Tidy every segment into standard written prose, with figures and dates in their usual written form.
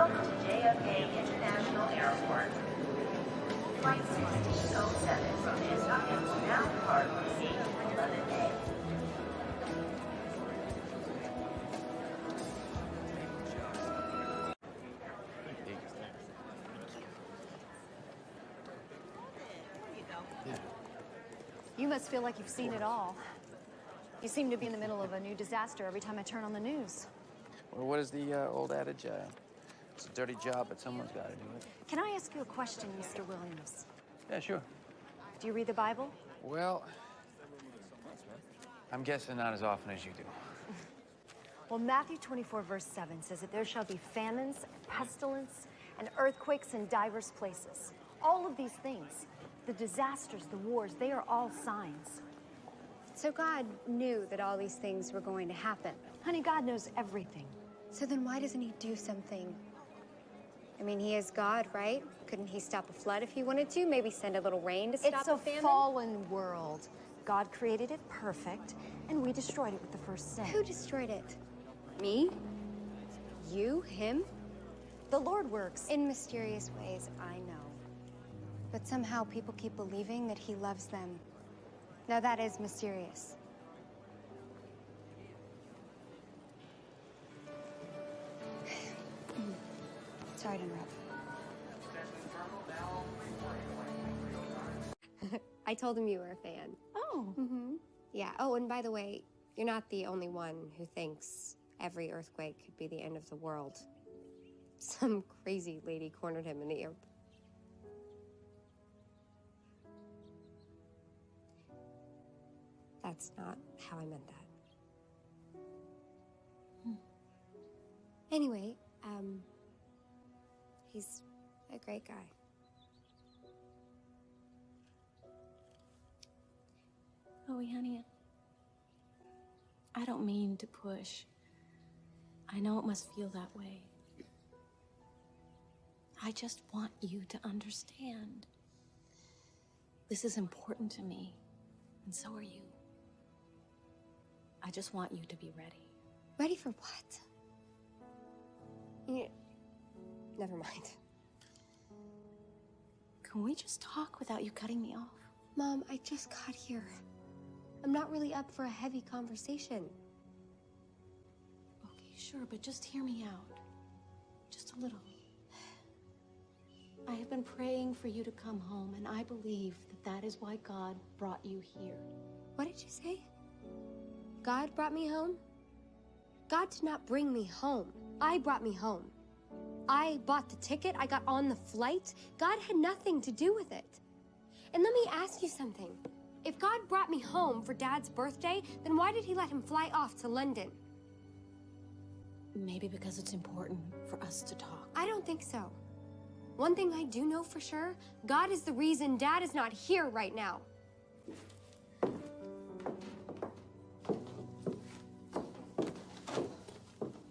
Welcome to JFK International Airport. Flight 1607 is and will now depart from gate 11A. You must feel like you've seen it all. You seem to be in the middle of a new disaster every time I turn on the news. Well, what is the old adage? It's a dirty job, but someone's got to do it. Can I ask you a question, Mr. Williams? Yeah, sure. Do you read the Bible? Well, I'm guessing not as often as you do. Well, Matthew 24, verse 7 says that there shall be famines, pestilence, and earthquakes in divers places. All of these things, the disasters, the wars, they are all signs. So God knew that all these things were going to happen. Honey, God knows everything. So then why doesn't he do something? I mean, he is God, right? Couldn't he stop a flood if he wanted to? Maybe send a little rain to stop a famine? It's a fallen world. God created it perfect, and we destroyed it with the first sin. Who destroyed it? Me? You? Him? The Lord works. In mysterious ways, I know. But somehow people keep believing that he loves them. Now that is mysterious. Sorry to interrupt. I told him you were a fan. Oh. Mm-hmm. Yeah. Oh, and by the way, you're not the only one who thinks every earthquake could be the end of the world. Some crazy lady cornered him in the airport. That's not how I meant that. Anyway, he's a great guy. Chloe, honey, I don't mean to push. I know it must feel that way. I just want you to understand. This is important to me, and so are you. I just want you to be ready. Ready for what? Yeah. Never mind. Can we just talk without you cutting me off? Mom, I just got here. I'm not really up for a heavy conversation. Okay, sure, but just hear me out. Just a little. I have been praying for you to come home, and I believe that that is why God brought you here. What did you say? God brought me home? God did not bring me home. I brought me home. I bought the ticket. I got on the flight. God had nothing to do with it. And let me ask you something. If God brought me home for Dad's birthday, then why did he let him fly off to London? Maybe because it's important for us to talk. I don't think so. One thing I do know for sure, God is the reason Dad is not here right now.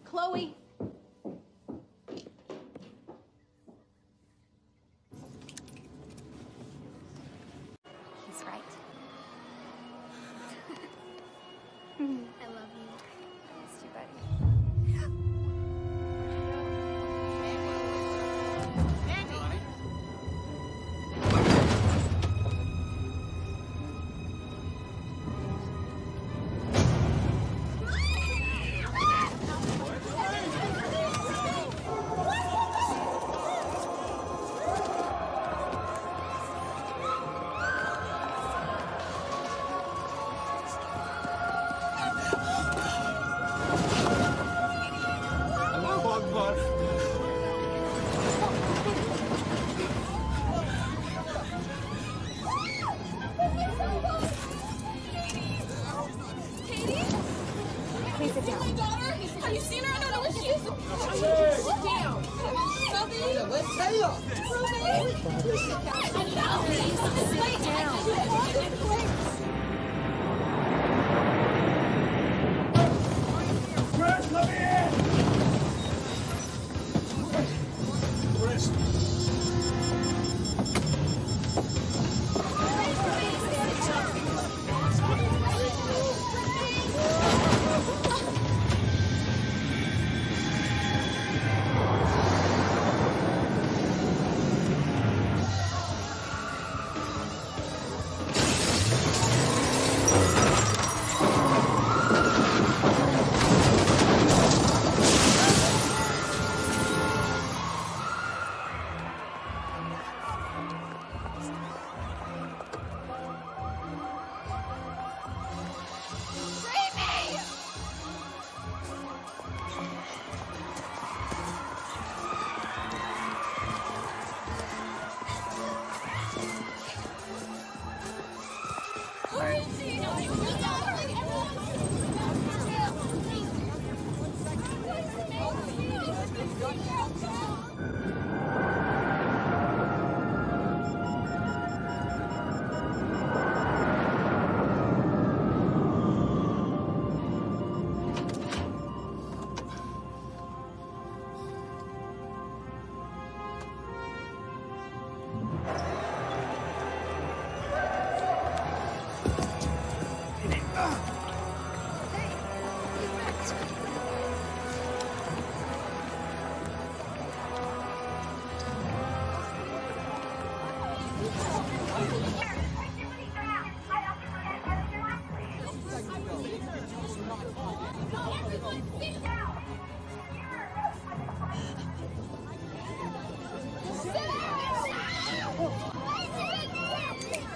Chloe! He's right. I love you. I miss you, buddy. Please sit down. My daughter? Have you seen her? I don't know where she is. Sit down. Ruby? Let's tell you. Ruby? Sit down. Chris, let me in! Chris.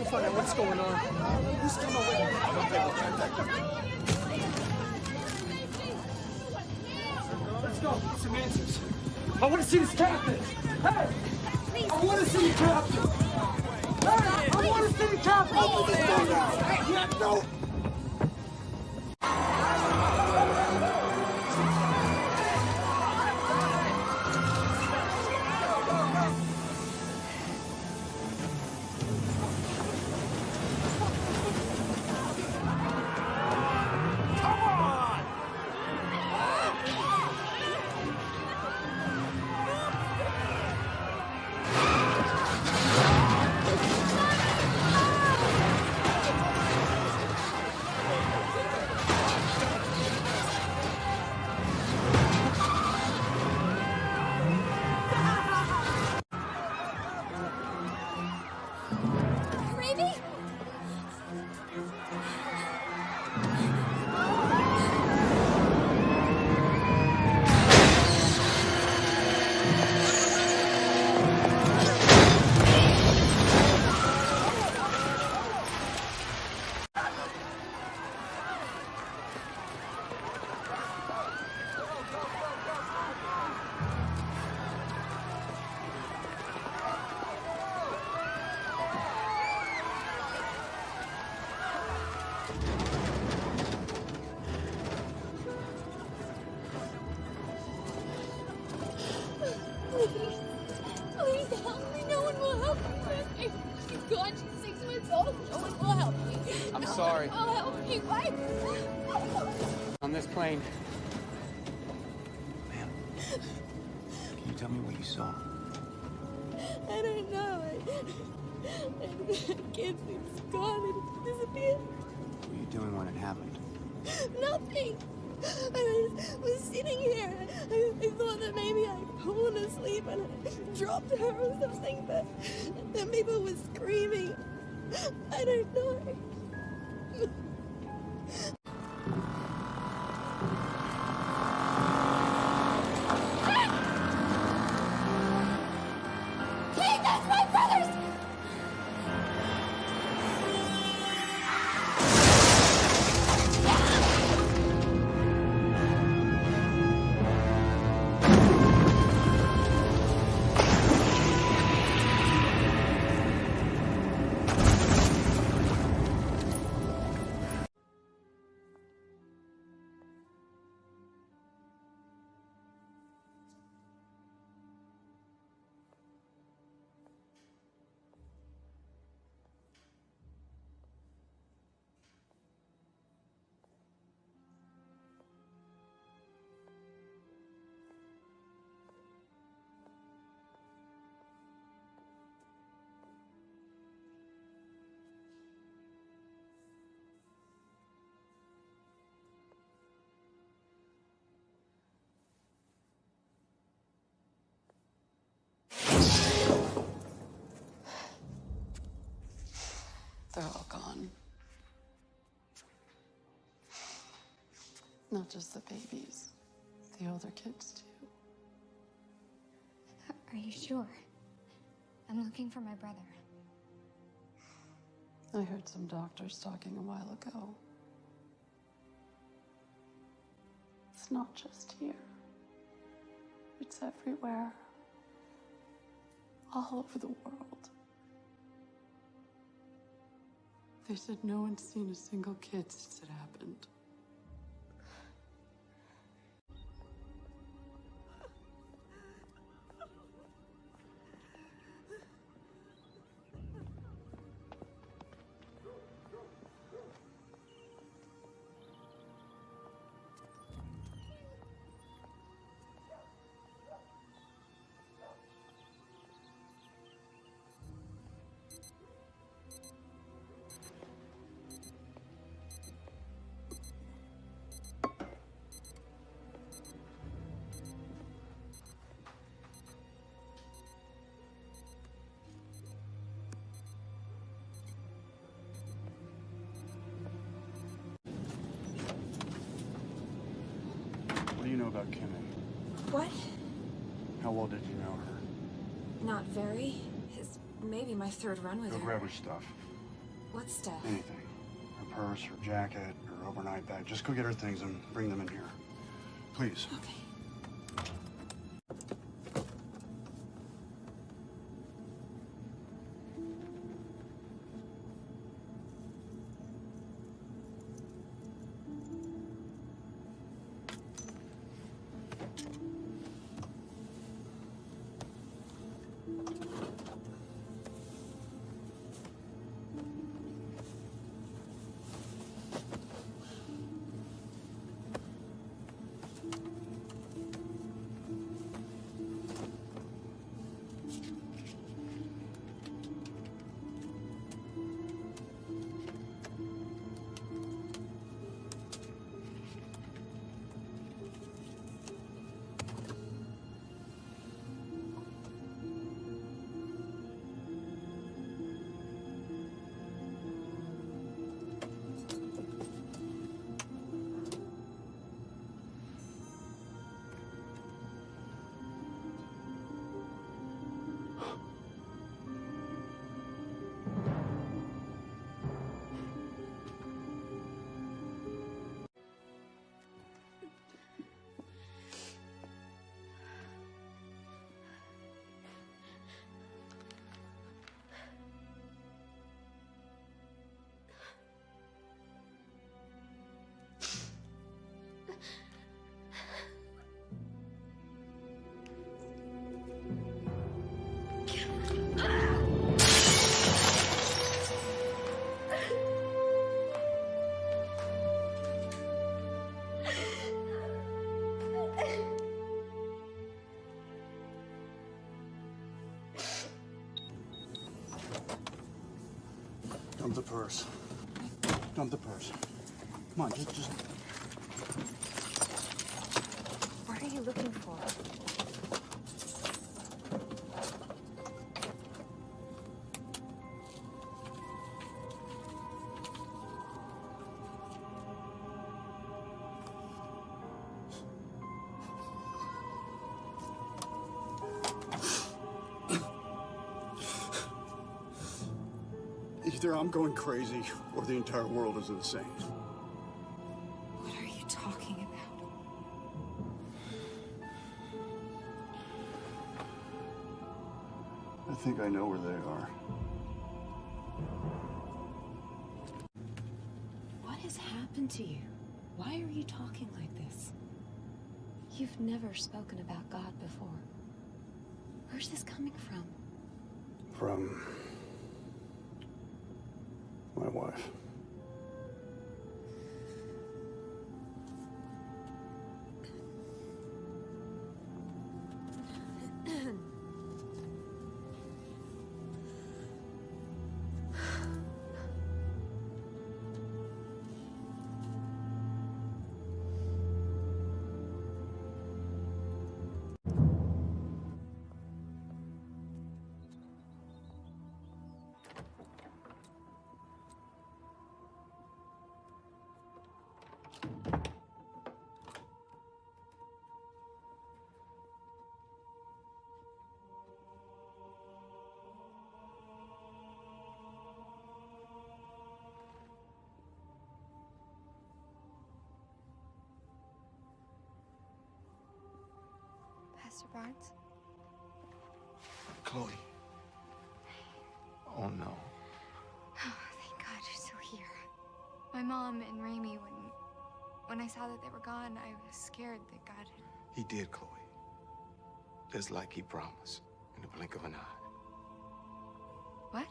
find out what's going on. Who's coming with me? Let's go. Get some answers. I want to see this captain. Hey! I want to see the captain. Hey! I want to see the captain. Open this door now. Yeah, no. Please help me. No one will help me. She's gone. She's 6 months old. No one will help me. I'm sorry. I'll help you. Bye. On this plane. Ma'am, can you tell me what you saw? I don't know. Kids seems gone and disappeared. What were you doing when it happened? Nothing. I was sitting here. I thought that maybe I'd fallen asleep and I dropped her or something, but then people were screaming. I don't know. Hey, that's my brothers! They're all gone. Not just the babies, the older kids too. Are you sure? I'm looking for my brother. I heard some doctors talking a while ago. It's not just here. It's everywhere. All over the world. They said no one's seen a single kid since it happened. What do you know about Kimmy? What? How well did you know her? Not very. It's maybe my third run with Go her. grab her stuff. What stuff? Anything. Her purse, her jacket, her overnight bag. Just go get her things and bring them in here. Please. Okay. Dump the purse. Dump the purse. Come on, just... What are you looking for? Either I'm going crazy, or the entire world is insane. What are you talking about? I think I know where they are. What has happened to you? Why are you talking like this? You've never spoken about God before. Where's this coming from? From... my wife. Pastor Barnes? Chloe. Oh, no. Oh, thank God you're still here. My mom and Raimi, when I saw that they were gone, I was scared that God had... He did, Chloe. Just like he promised, in the blink of an eye. What?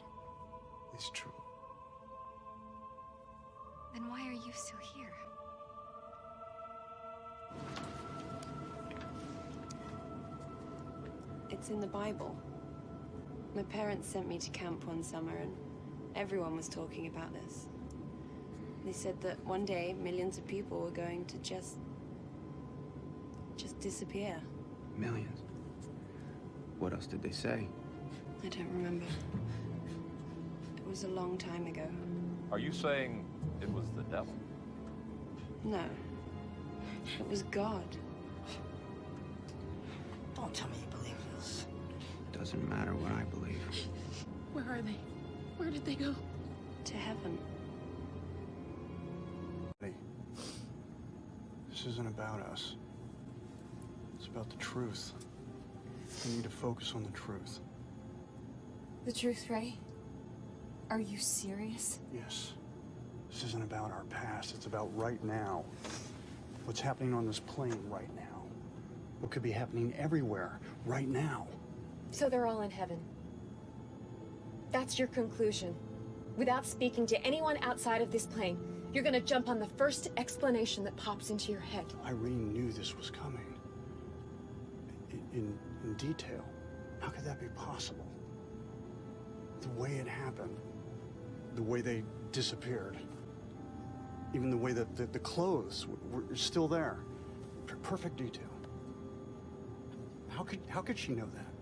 It's true. Then why are you still here? It's in the Bible. My parents sent me to camp one summer and everyone was talking about this. They said that one day millions of people were going to just disappear. Millions. What else did they say? I don't remember. It was a long time ago. Are you saying it was the devil? No. It was God. Don't tell me you believe this. Doesn't matter what I believe. Where are they? Where did they go? to heaven. Hey, this isn't about us. It's about the truth. We need to focus on the truth. The truth, Ray? Are you serious? Yes. This isn't about our past. It's about right now. What's happening on this plane right now. What could be happening everywhere right now. So they're all in heaven. That's your conclusion. Without speaking to anyone outside of this plane, you're gonna jump on the first explanation that pops into your head. Irene knew this was coming. In detail. How could that be possible? The way it happened. The way they disappeared. Even the way that the clothes were still there. Perfect detail. How could she know that?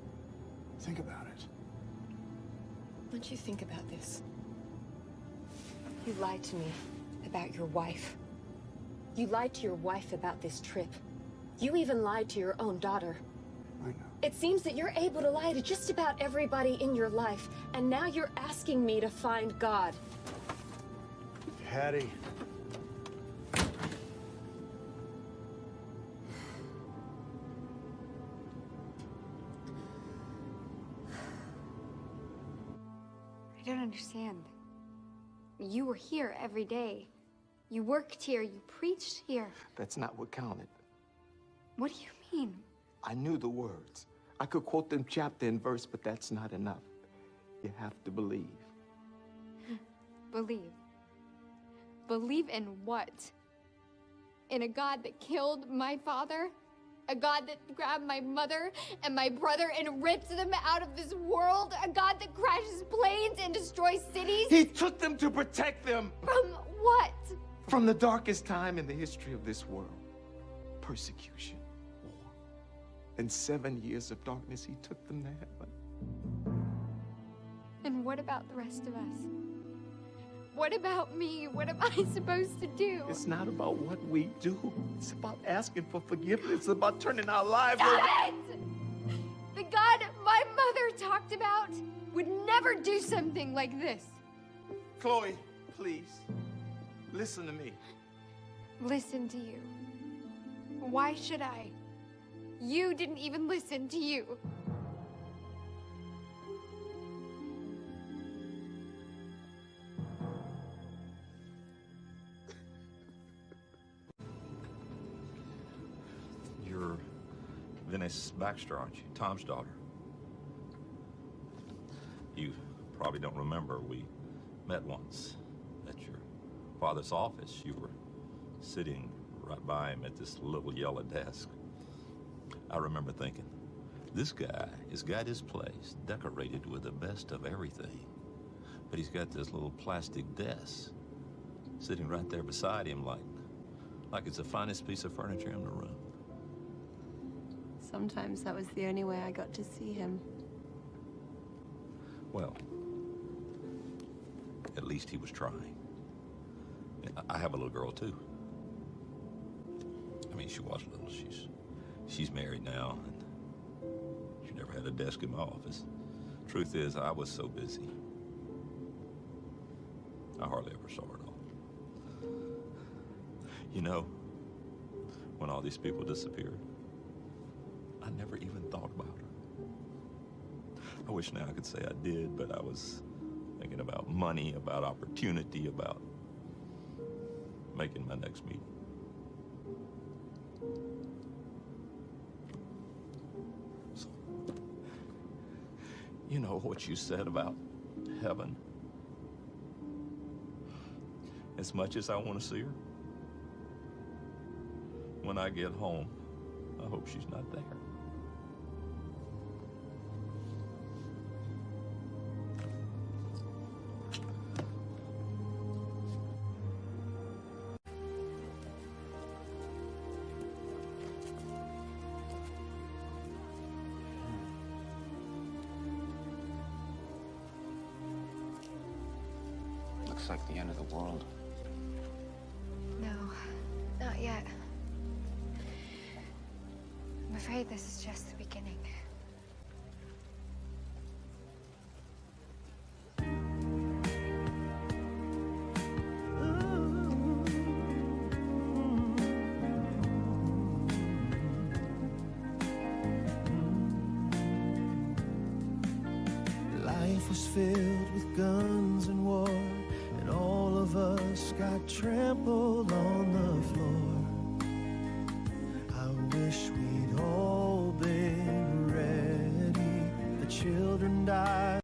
Think about it. Don't you think about this? You lied to me about your wife. You lied to your wife about this trip. You even lied to your own daughter. I know. It seems that you're able to lie to just about everybody in your life, and now you're asking me to find God. Hattie. I don't understand. You were here every day. You worked here, you preached here. That's not what counted. What do you mean? I knew the words. I could quote them chapter and verse, but that's not enough. You have to believe. Believe. Believe in what? In a God that killed my father? A God that grabbed my mother and my brother and ripped them out of this world? A God that crashes planes and destroys cities? He took them to protect them. From what? From the darkest time in the history of this world. Persecution, war. And 7 years of darkness, he took them to heaven. And what about the rest of us? What about me? What am I supposed to do? It's not about what we do. It's about asking for forgiveness. It's about turning our lives Stop over. it! The God my mother talked about would never do something like this. Chloe, please, listen to me. Listen to you. Why should I? You didn't even listen to you. You're Venice Baxter, aren't you? Tom's daughter. You probably don't remember, we met once at your father's office. You were sitting right by him at this little yellow desk. I remember thinking, this guy has got his place decorated with the best of everything, but he's got this little plastic desk sitting right there beside him like it's the finest piece of furniture in the room. Sometimes that was the only way I got to see him. Well, at least he was trying. I have a little girl, too. I mean, she was little. She's married now, and she never had a desk in my office. Truth is, I was so busy, I hardly ever saw her at all. You know, when all these people disappeared, I never even thought about her. I wish now I could say I did, but I was thinking about money, about opportunity, about making my next meeting. So, you know what you said about heaven? As much as I want to see her, when I get home, I hope she's not there. Looks like the end of the world. No, not yet. I'm afraid this is just the beginning. filled with guns and war, and all of us got trampled on